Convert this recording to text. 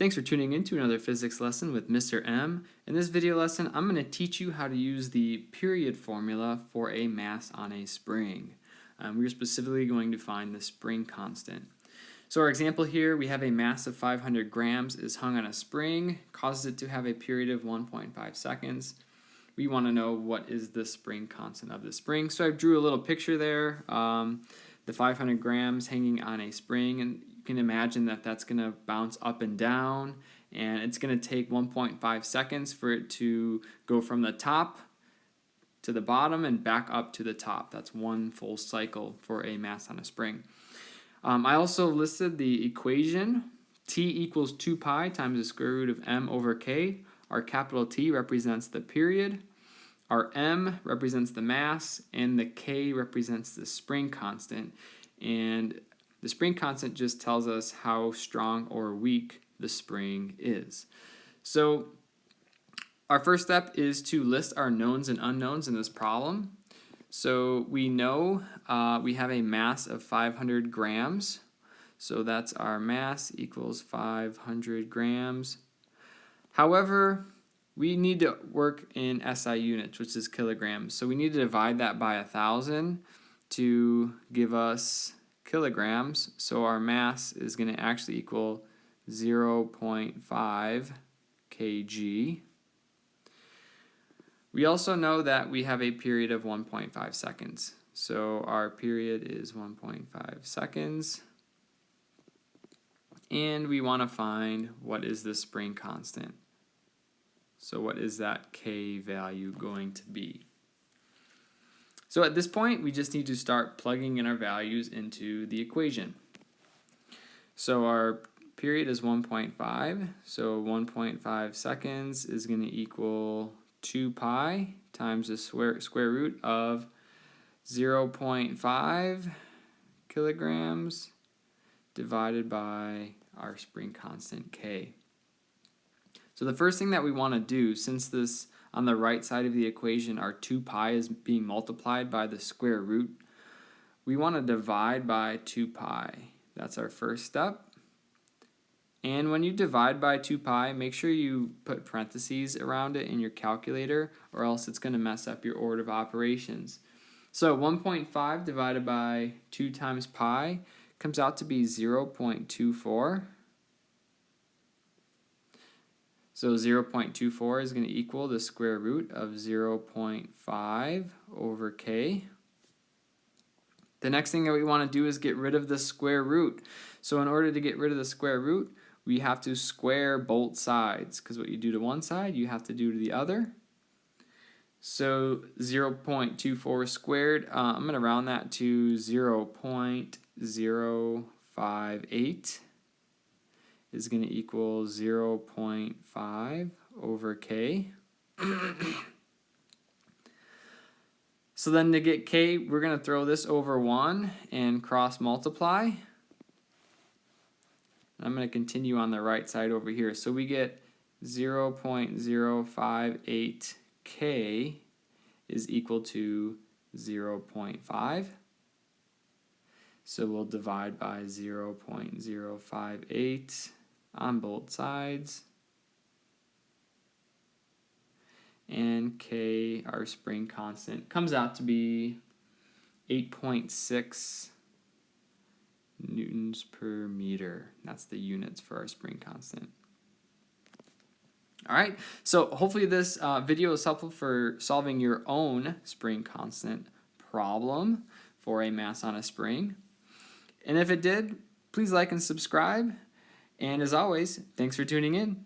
Thanks for tuning in to another physics lesson with Mr. M. In this video lesson, I'm going to teach you how to use the period formula for a mass on a spring. We're specifically going to find the spring constant. So our example here, we have a mass of 500 grams is hung on a spring, causes it to have a period of 1.5 seconds. We want to know what is the spring constant of the spring. So I drew a little picture there, the 500 grams hanging on a spring, and you can imagine that that's going to bounce up and down, and it's going to take 1.5 seconds for it to go from the top to the bottom and back up to the top. That's one full cycle for a mass on a spring. I also listed the equation. T equals 2 pi times the square root of m over k. Our capital T represents the period, our m represents the mass, and the k represents the spring constant. And the spring constant just tells us how strong or weak the spring is. So our first step is to list our knowns and unknowns in this problem. So we know we have a mass of 500 grams. So that's our mass equals 500 grams. However, we need to work in SI units, which is kilograms. So we need to divide that by 1,000 to give us kilograms. So our mass is going to actually equal 0.5 kg. We also know that we have a period of 1.5 seconds. So our period is 1.5 seconds. And we want to find what is the spring constant. So what is that k value going to be? So at this point, we just need to start plugging in our values into the equation. So our period is 1.5. So 1.5 seconds is going to equal 2 pi times the square root of 0.5 kilograms divided by our spring constant k. So the first thing that we want to do, since this on the right side of the equation, our 2 pi is being multiplied by the square root, we want to divide by 2 pi. That's our first step. And when you divide by 2 pi, make sure you put parentheses around it in your calculator, or else it's going to mess up your order of operations. So 1.5 divided by 2 times pi comes out to be 0.24. So 0.24 is going to equal the square root of 0.5 over k. The next thing that we want to do is get rid of the square root. So in order to get rid of the square root, we have to square both sides, because what you do to one side, you have to do to the other. So 0.24 squared, I'm going to round that to 0.058. is going to equal 0.5 over k. So then to get k, we're going to throw this over 1 and cross multiply. I'm going to continue on the right side over here. So we get 0.058k is equal to 0.5. So we'll divide by 0.058 on both sides. And k, our spring constant, comes out to be 8.6 newtons per meter. That's the units for our spring constant. All right, so hopefully this video is helpful for solving your own spring constant problem for a mass on a spring. And if it did, please like and subscribe. And as always, thanks for tuning in.